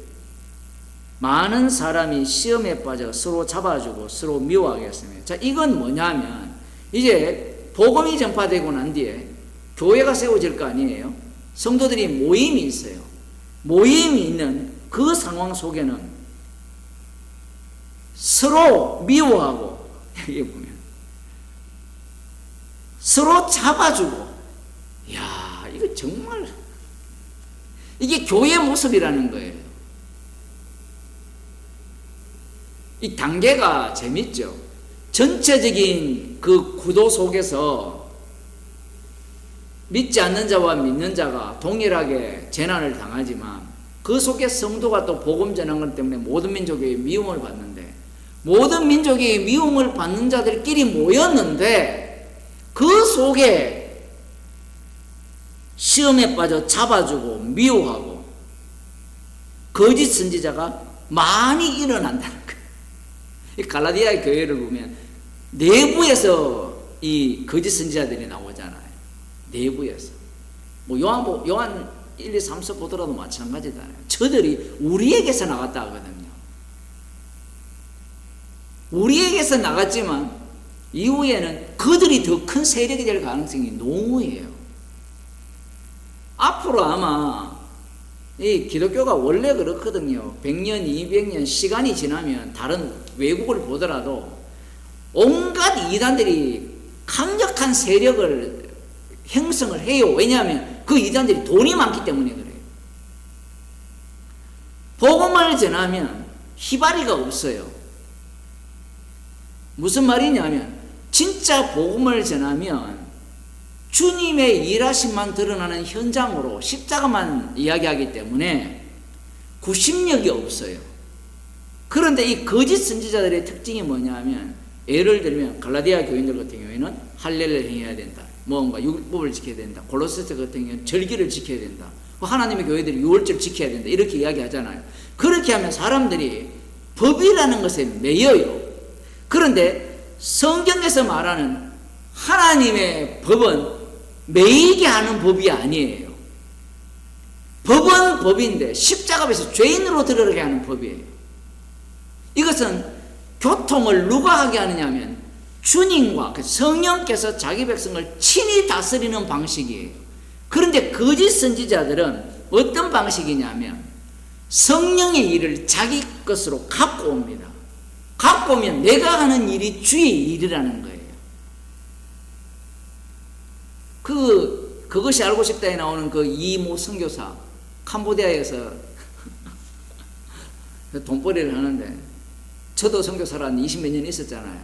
많은 사람이 시험에 빠져 서로 잡아주고 서로 미워하게 했습니다. 자, 이건 뭐냐면 이제 복음이 전파되고 난 뒤에 교회가 세워질 거 아니에요. 성도들이 모임이 있어요. 모임이 있는 그 상황 속에는 서로 미워하고 여기 보면 서로 잡아주고, 이야, 이거 정말 이게 교회 모습이라는 거예요. 이 단계가 재밌죠. 전체적인 그 구도 속에서 믿지 않는 자와 믿는 자가 동일하게 재난을 당하지만 그 속에 성도가 또 복음 전한 것 때문에 모든 민족의 미움을 받는데, 모든 민족의 미움을 받는 자들끼리 모였는데 그 속에 시험에 빠져 잡아주고 미워하고 거짓 선지자가 많이 일어난다는 거예요. 이 갈라디아의 교회를 보면 내부에서 이 거짓 선지자들이 나오잖아요. 내부에서. 뭐 요한 1, 2, 3서 보더라도 마찬가지잖아요. 저들이 우리에게서 나갔다 하거든요. 우리에게서 나갔지만 이후에는 그들이 더 큰 세력이 될 가능성이 농후해요. 앞으로 아마 이 기독교가 원래 그렇거든요. 100년, 200년 시간이 지나면 다른 외국을 보더라도 온갖 이단들이 강력한 세력을 형성을 해요. 왜냐하면 그 이단들이 돈이 많기 때문에 그래요. 복음을 전하면 희바리가 없어요. 무슨 말이냐면 진짜 복음을 전하면 주님의 일하심만 드러나는 현장으로 십자가만 이야기하기 때문에 구심력이 없어요. 그런데 이 거짓 선지자들의 특징이 뭐냐면, 예를 들면 갈라디아 교인들 같은 경우에는 할례를 행해야 된다, 뭔가 율법을 지켜야 된다, 골로새서 같은 경우는 절기를 지켜야 된다, 하나님의 교회들이 유월절 지켜야 된다, 이렇게 이야기하잖아요. 그렇게 하면 사람들이 법이라는 것에 매여요. 그런데 성경에서 말하는 하나님의 법은 매이게 하는 법이 아니에요. 법은 법인데 십자가 앞에서 죄인으로 들어가게 하는 법이에요. 이것은 교통을 누가 하게 하느냐 하면 주님과 성령께서 자기 백성을 친히 다스리는 방식이에요. 그런데 거짓 선지자들은 어떤 방식이냐면 성령의 일을 자기 것으로 갖고 옵니다. 갖고 오면 내가 하는 일이 주의 일이라는 거예요. 그것이 알고 싶다에 나오는 그 이모 선교사, 캄보디아에서 돈벌이를 하는데, 저도 선교사를 한 20몇 년 있었잖아요.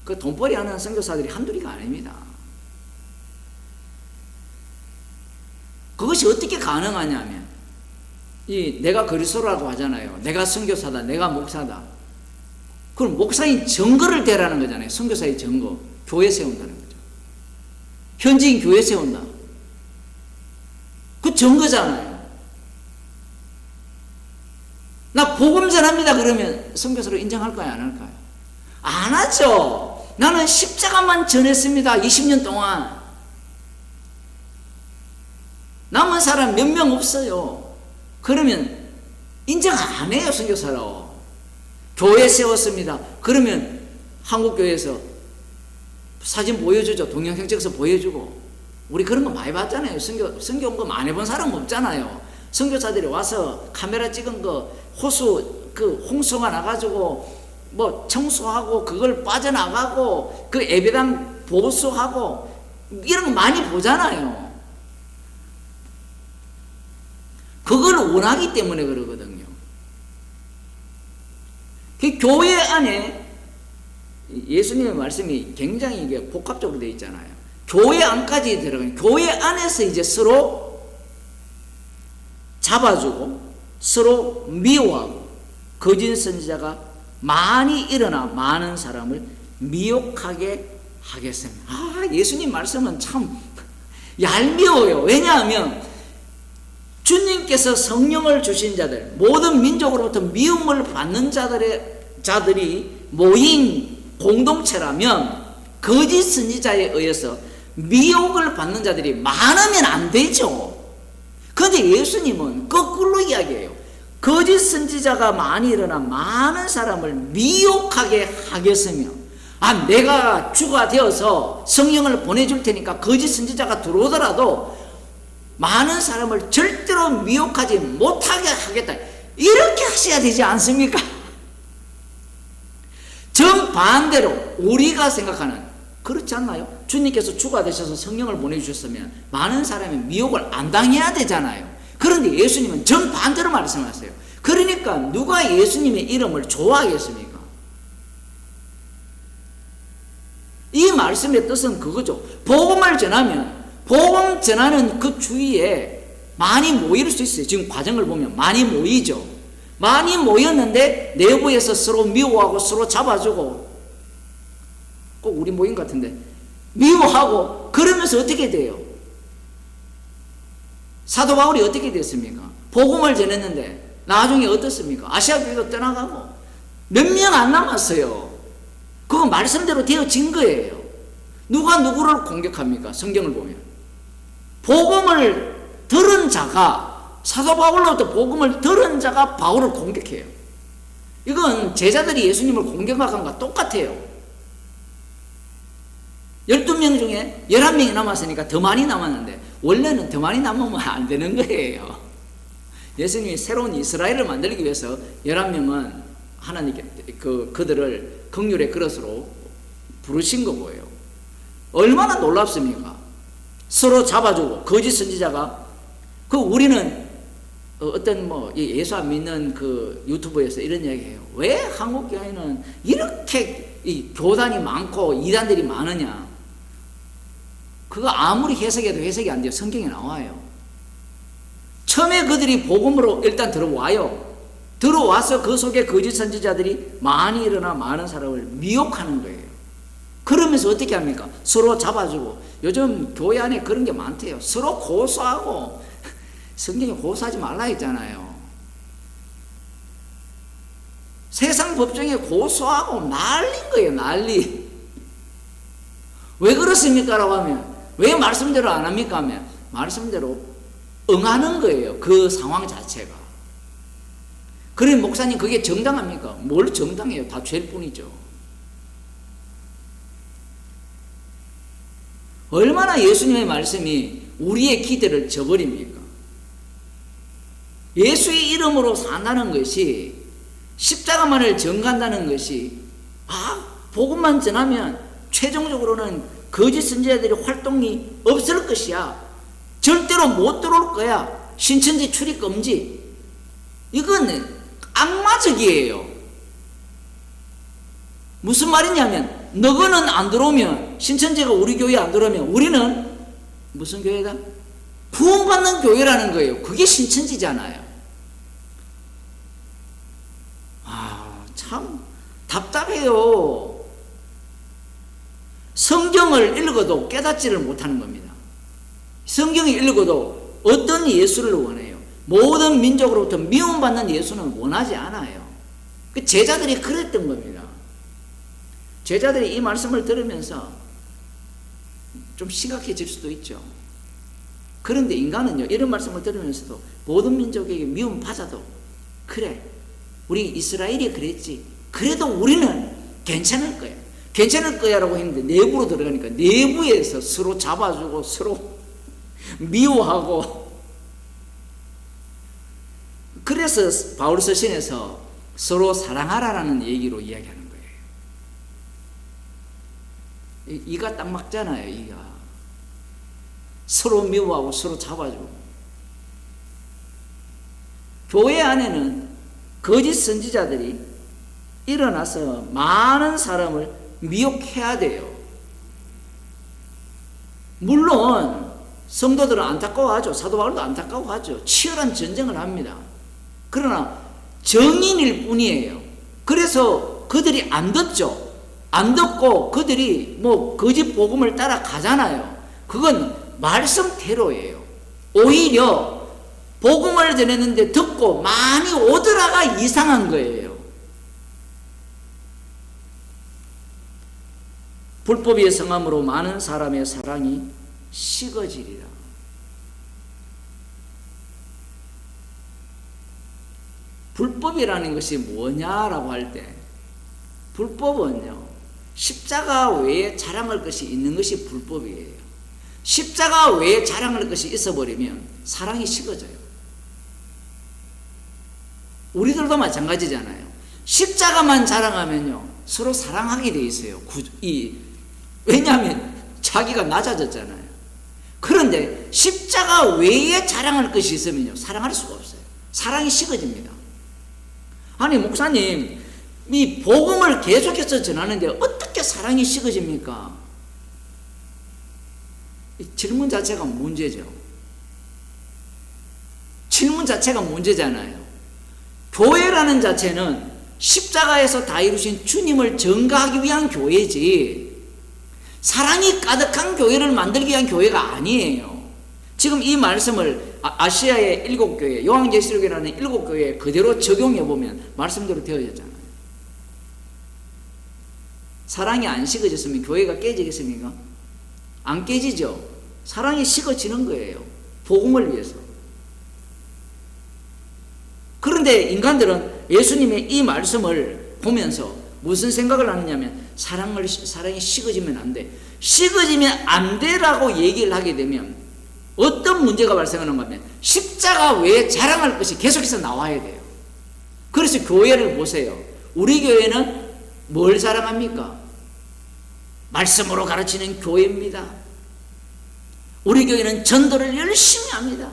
그 돈벌이 하는 선교사들이 한둘이가 아닙니다. 그것이 어떻게 가능하냐면, 내가 그리스도라고 하잖아요. 내가 선교사다, 내가 목사다. 그럼 목사인 증거를 대라는 거잖아요. 선교사의 증거, 교회 세운다는 거죠. 현지인 교회 세운다. 그 증거잖아요. 나 복음 전합니다 그러면 선교사로 인정할까요, 안 할까요? 안 하죠. 나는 십자가만 전했습니다 20년 동안. 남은 사람 몇 명 없어요. 그러면 인정 안 해요, 선교사로. 교회 세웠습니다 그러면 한국교회에서 사진 보여주죠. 동영상 찍어서 보여주고. 우리 그런 거 많이 봤잖아요. 선교 온 거 많이 본 사람 없잖아요. 선교사들이 와서 카메라 찍은 거 호수 홍수가 나가지고 뭐 청소하고 그걸 빠져나가고 그 예배당 보수하고 이런 거 많이 보잖아요. 그걸 원하기 때문에 그러거든요. 그 교회 안에 예수님의 말씀이 굉장히 이게 복합적으로 되어 있잖아요. 교회 안까지 들어가요. 교회 안에서 이제 서로 잡아주고 서로 미워하고 거짓 선지자가 많이 일어나 많은 사람을 미혹하게 하겠습니다. 예수님 말씀은 참 얄미워요. 왜냐하면 주님께서 성령을 주신 자들, 모든 민족으로부터 미움을 받는 자들이 모인 공동체라면 거짓 선지자에 의해서 미혹을 받는 자들이 많으면 안 되죠. 그런데 예수님은 거꾸로 이야기해요. 거짓 선지자가 많이 일어나 많은 사람을 미혹하게 하겠으며, 내가 주가 되어서 성령을 보내줄 테니까 거짓 선지자가 들어오더라도 많은 사람을 절대로 미혹하지 못하게 하겠다. 이렇게 하셔야 되지 않습니까? 정반대로 우리가 생각하는, 그렇지 않나요? 주님께서 주가 되셔서 성령을 보내주셨으면 많은 사람이 미혹을 안 당해야 되잖아요. 그런데 예수님은 정반대로 말씀하세요. 그러니까 누가 예수님의 이름을 좋아하겠습니까? 이 말씀의 뜻은 그거죠. 복음을 전하면 복음 전하는 그 주위에 많이 모일 수 있어요. 지금 과정을 보면 많이 모이죠. 많이 모였는데 내부에서 서로 미워하고 서로 잡아주고, 꼭 우리 모임 같은데 미워하고 그러면서 어떻게 돼요? 사도 바울이 어떻게 됐습니까? 복음을 전했는데 나중에 어떻습니까? 아시아 교회도 떠나가고 몇 명 안 남았어요. 그거 말씀대로 되어진 거예요. 누가 누구를 공격합니까? 성경을 보면 복음을 들은 자가, 사도 바울로부터 복음을 들은 자가 바울을 공격해요. 이건 제자들이 예수님을 공격한 것과 똑같아요. 12명 중에 11명이 남았으니까 더 많이 남았는데, 원래는 더 많이 남으면 안 되는 거예요. 예수님이 새로운 이스라엘을 만들기 위해서 11명은 하나님께 그들을 긍휼의 그릇으로 부르신 거고요. 얼마나 놀랍습니까? 서로 잡아주고, 거짓 선지자가, 우리는 어떤 예수 안 믿는 그 유튜브에서 이런 얘기해요. 왜 한국 교회는 이렇게 교단이 많고 이단들이 많으냐? 그거 아무리 해석해도 해석이 안 돼요. 성경에 나와요. 처음에 그들이 복음으로 일단 들어와요. 들어와서 그 속에 거짓 선지자들이 많이 일어나 많은 사람을 미혹하는 거예요. 그러면서 어떻게 합니까? 서로 잡아주고. 요즘 교회 안에 그런 게 많대요. 서로 고소하고. 성경에 고소하지 말라 했잖아요. 세상 법정에 고소하고 난리인 거예요. 난리. 왜 그렇습니까? 라고 하면 왜 말씀대로 안 합니까? 하면 말씀대로 응하는 거예요. 그 상황 자체가. 그래 목사님 그게 정당합니까? 뭘 정당해요? 다 죄일 뿐이죠. 얼마나 예수님의 말씀이 우리의 기대를 저버립니까? 예수의 이름으로 산다는 것이, 십자가만을 전간다는 것이, 복음만 전하면 최종적으로는 거짓 선지자들의 활동이 없을 것이야. 절대로 못 들어올 거야. 신천지 출입 금지. 이건 악마적이에요. 무슨 말이냐면 너거는 안 들어오면, 신천지가 우리 교회에 안 들어오면 우리는 무슨 교회다? 구원받는 교회라는 거예요. 그게 신천지잖아요. 참 답답해요. 성경을 읽어도 깨닫지를 못하는 겁니다. 성경을 읽어도 어떤 예수를 원해요? 모든 민족으로부터 미움받는 예수는 원하지 않아요. 그 제자들이 그랬던 겁니다. 제자들이 이 말씀을 들으면서 좀 심각해질 수도 있죠. 그런데 인간은요, 이런 말씀을 들으면서도 모든 민족에게 미움받아도, 그래, 우리 이스라엘이 그랬지, 그래도 우리는 괜찮을 거야. 괜찮을 거야 라고 했는데 내부로 들어가니까 내부에서 서로 잡아주고 서로 미워하고. 그래서 바울 서신에서 서로 사랑하라라는 얘기로 이야기하는 거예요. 이가 딱 맞잖아요. 이가 서로 미워하고 서로 잡아주고. 교회 안에는 거짓 선지자들이 일어나서 많은 사람을 미혹해야 돼요. 물론 성도들은 안타까워하죠. 사도 바울도 안타까워하죠. 치열한 전쟁을 합니다. 그러나 정인일 뿐이에요. 그래서 그들이 안 듣죠. 안 듣고 그들이 뭐 거짓 복음을 따라 가잖아요. 그건 말씀대로예요. 오히려 복음을 전했는데 듣고 많이 오더라가 이상한 거예요. 불법이 성함으로 많은 사람의 사랑이 식어지리라. 불법이라는 것이 뭐냐라고 할 때, 불법은요, 십자가 외에 자랑할 것이 있는 것이 불법이에요. 십자가 외에 자랑할 것이 있어버리면 사랑이 식어져요. 우리들도 마찬가지잖아요. 십자가만 자랑하면요, 서로 사랑하게 돼 있어요. 왜냐하면 자기가 낮아졌잖아요. 그런데 십자가 외에 자랑할 것이 있으면요, 사랑할 수가 없어요. 사랑이 식어집니다. 아니 목사님, 이 복음을 계속해서 전하는데 어떻게 사랑이 식어집니까? 이 질문 자체가 문제죠. 질문 자체가 문제잖아요. 교회라는 자체는 십자가에서 다 이루신 주님을 전가하기 위한 교회지, 사랑이 가득한 교회를 만들기 위한 교회가 아니에요. 지금 이 말씀을 아시아의 7교회, 요한계시록이라는 7교회에 그대로 적용해 보면 말씀대로 되어졌잖아요. 사랑이 안 식어졌으면 교회가 깨지겠습니까? 안 깨지죠. 사랑이 식어지는 거예요. 복음을 위해서. 그런데 인간들은 예수님의 이 말씀을 보면서 무슨 생각을 하느냐면, 사랑이 식어지면 안 돼. 식어지면 안 돼라고 얘기를 하게 되면 어떤 문제가 발생하는가 하면, 십자가 외에 자랑할 것이 계속해서 나와야 돼요. 그래서 교회를 보세요. 우리 교회는 뭘 자랑합니까? 말씀으로 가르치는 교회입니다. 우리 교회는 전도를 열심히 합니다.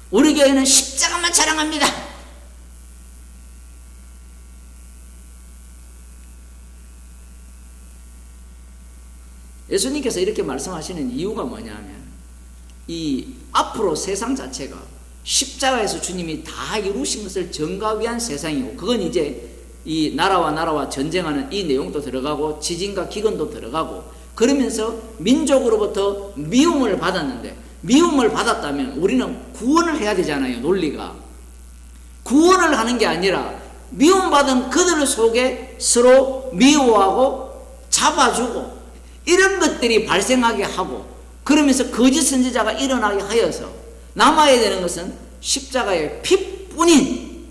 우리 교회는 십자가만 자랑합니다. 예수님께서 이렇게 말씀하시는 이유가 뭐냐면, 이 앞으로 세상 자체가 십자가에서 주님이 다 이루신 것을 전가하기 위한 세상이고, 그건 이제 이 나라와 전쟁하는 이 내용도 들어가고 지진과 기근도 들어가고, 그러면서 민족으로부터 미움을 받았는데, 미움을 받았다면 우리는 구원을 해야 되잖아요. 논리가 구원을 하는 게 아니라 미움받은 그들 속에 서로 미워하고 잡아주고 이런 것들이 발생하게 하고, 그러면서 거짓 선지자가 일어나게 하여서 남아야 되는 것은 십자가의 피뿐인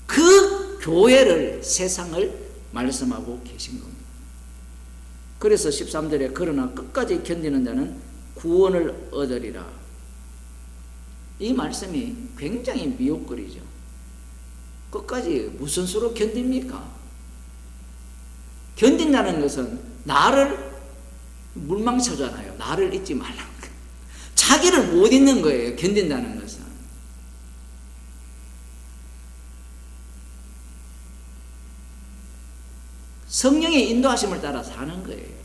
그 교회를, 세상을 말씀하고 계신 겁니다. 그래서 13절에 그러나 끝까지 견디는 자는 구원을 얻으리라. 이 말씀이 굉장히 미혹거리죠. 끝까지 무슨 수로 견딥니까? 견딘다는 것은 나를 물망쳐잖아요. 나를 잊지 말라는 거예요. 자기를 못 잊는 거예요. 견딘다는 것은. 성령의 인도하심을 따라 사는 거예요.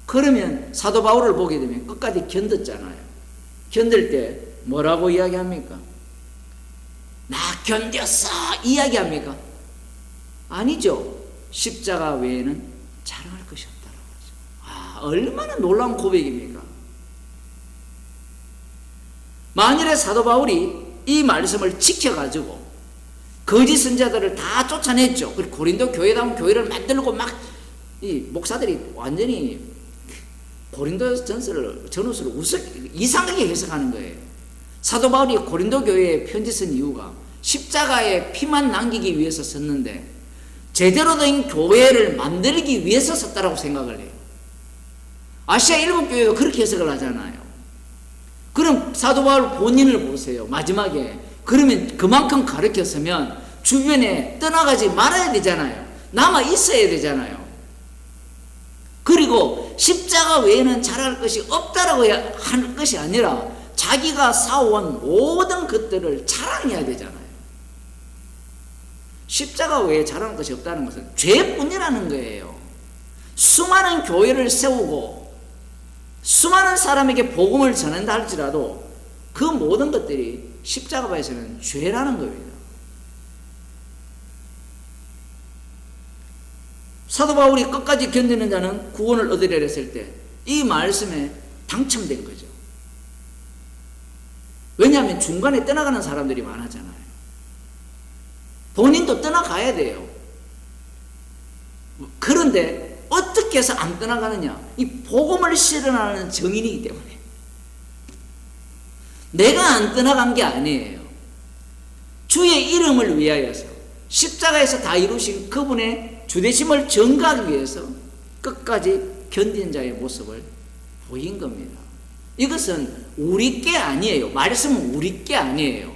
그러면 사도 바울을 보게 되면 끝까지 견뎠잖아요. 견딜 때 뭐라고 이야기합니까? 나 견뎠어 이야기합니까? 아니죠. 십자가 외에는 자랑할 것이 없다라고 하죠. 얼마나 놀라운 고백입니까? 만일에 사도 바울이 이 말씀을 지켜가지고 거짓 선지자들을 다 쫓아냈죠. 그리고 고린도 교회다운 교회를 만들고 막 이 목사들이 완전히 고린도 전후서를 이상하게 해석하는 거예요. 사도 바울이 고린도 교회에 편지 쓴 이유가 십자가에 피만 남기기 위해서 썼는데 제대로 된 교회를 만들기 위해서 썼다라고 생각을 해요. 아시아 일곱 교회가 그렇게 해석을 하잖아요. 그럼 사도 바울 본인을 보세요. 마지막에 그러면 그만큼 가르쳤으면 주변에 떠나가지 말아야 되잖아요. 남아 있어야 되잖아요. 그리고 십자가 외에는 잘할 것이 없다라고 하는 것이 아니라 자기가 사온 모든 것들을 자랑해야 되잖아요. 십자가 외에 자랑할 것이 없다는 것은 죄뿐이라는 거예요. 수많은 교회를 세우고 수많은 사람에게 복음을 전한다 할지라도 그 모든 것들이 십자가에서는 죄라는 겁니다. 사도 바울이 끝까지 견디는 자는 구원을 얻으리라 했을 때 이 말씀에 당첨된 거죠. 왜냐하면 중간에 떠나가는 사람들이 많았잖아요. 본인도 떠나가야 돼요. 그런데 어떻게 해서 안 떠나가느냐? 이 복음을 실현하는 정인이기 때문에. 내가 안 떠나간 게 아니에요. 주의 이름을 위하여서 십자가에서 다 이루신 그분의 주되심을 전가하기 위해서 끝까지 견딘 자의 모습을 보인 겁니다. 이것은 우리 게 아니에요. 말씀은 우리 게 아니에요.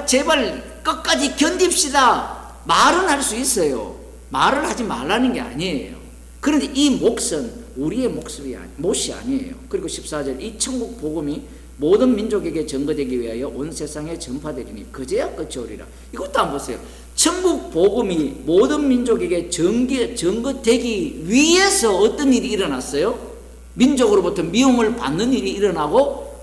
제발 끝까지 견딥시다. 말은 할 수 있어요. 말을 하지 말라는 게 아니에요. 그런데 이 몫은 우리의 몫이 아니에요. 그리고 14절 이 천국 복음이 모든 민족에게 전거되기 위하여 온 세상에 전파되리니 그제야 끝이 오리라. 이것도 한번 보세요. 천국 복음이 모든 민족에게 전거되기 위해서 어떤 일이 일어났어요? 민족으로부터 미움을 받는 일이 일어나고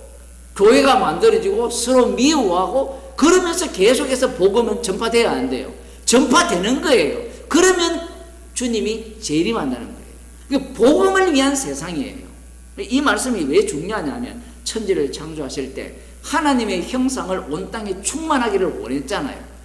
교회가 만들어지고 서로 미워하고 그러면서 계속해서 복음은 전파돼야 안 돼요. 전파되는 거예요. 그러면 주님이 재림한다는 거예요. 그러니까 복음을 위한 세상이에요. 이 말씀이 왜 중요하냐면 천지를 창조하실 때 하나님의 형상을 온 땅에 충만하기를 원했잖아요.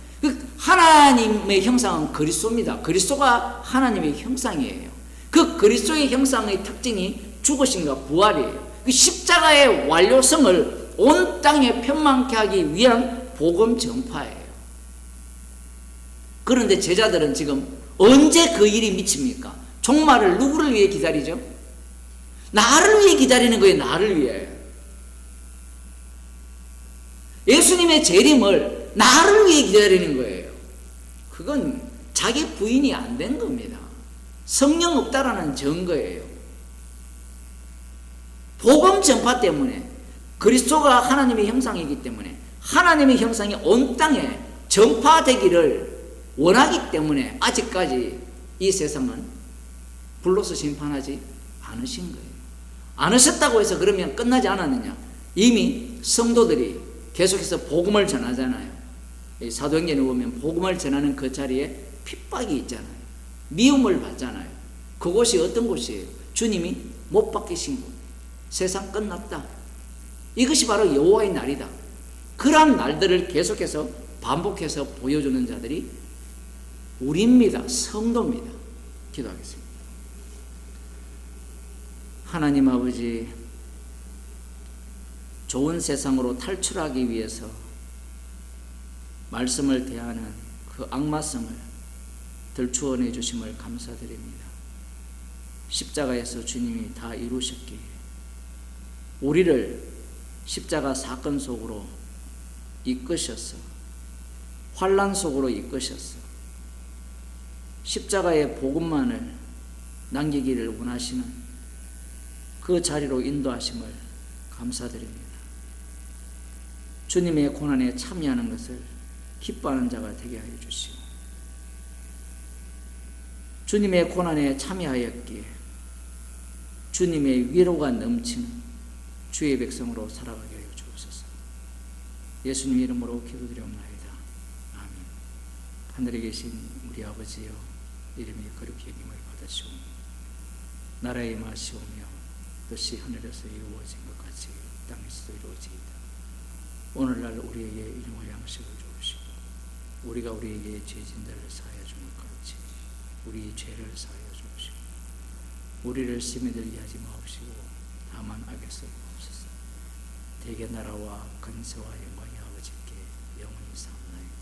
하나님의 형상은 그리스도입니다. 그리스도가 하나님의 형상이에요. 그 그리스도의 형상의 특징이 죽으심과 부활이에요. 그 십자가의 완료성을 온 땅에 편만케 하기 위한 복음 전파예요. 그런데 제자들은 지금 언제 그 일이 미칩니까? 종말을 누구를 위해 기다리죠? 나를 위해 기다리는 거예요. 나를 위해. 예수님의 재림을 나를 위해 기다리는 거예요. 그건 자기 부인이 안 된 겁니다. 성령 없다라는 증거예요. 복음 전파 때문에 그리스도가 하나님의 형상이기 때문에 하나님의 형상이 온 땅에 전파되기를 원하기 때문에 아직까지 이 세상은 불로서 심판하지 않으신 거예요. 안 하셨다고 해서 그러면 끝나지 않았느냐? 이미 성도들이 계속해서 복음을 전하잖아요. 사도행전에 보면 복음을 전하는 그 자리에 핍박이 있잖아요. 미움을 받잖아요. 그곳이 어떤 곳이에요? 주님이 못 박히신 곳. 세상 끝났다. 이것이 바로 여호와의 날이다. 그러한 날들을 계속해서 반복해서 보여주는 자들이 우리입니다. 성도입니다. 기도하겠습니다. 하나님 아버지, 좋은 세상으로 탈출하기 위해서 말씀을 대하는 그 악마성을 들추어내 주심을 감사드립니다. 십자가에서 주님이 다 이루셨기에 우리를 십자가 사건 속으로 이끄셔서 환난 속으로 이끄셔서 십자가의 복음만을 남기기를 원하시는 그 자리로 인도하심을 감사드립니다. 주님의 고난에 참여하는 것을 기뻐하는 자가 되게 하여 주시고 주님의 고난에 참여하였기에 주님의 위로가 넘치는 주의 백성으로 살아가게 하여 주옵소서. 예수님 이름으로 기도드리옵나이다. 아멘. 하늘에 계신 우리 아버지여, 이름이 거룩히 여김을 받으시오며 나라의 임하시오며 뜻이 하늘에서 이루어진 것 같이 땅에서도 이루어지이다. 오늘날 우리에게 일용할 양식을 주옵시고 우리가 우리에게 죄진들을 사하여 준 것 같이 우리 죄를 사하여 주옵시고 우리를 시험에 들게 하지 마옵시고 다만 악에서 구하옵소서. 대개 나라와 근세와 영광이 아버지께 영원히 사옵나이다.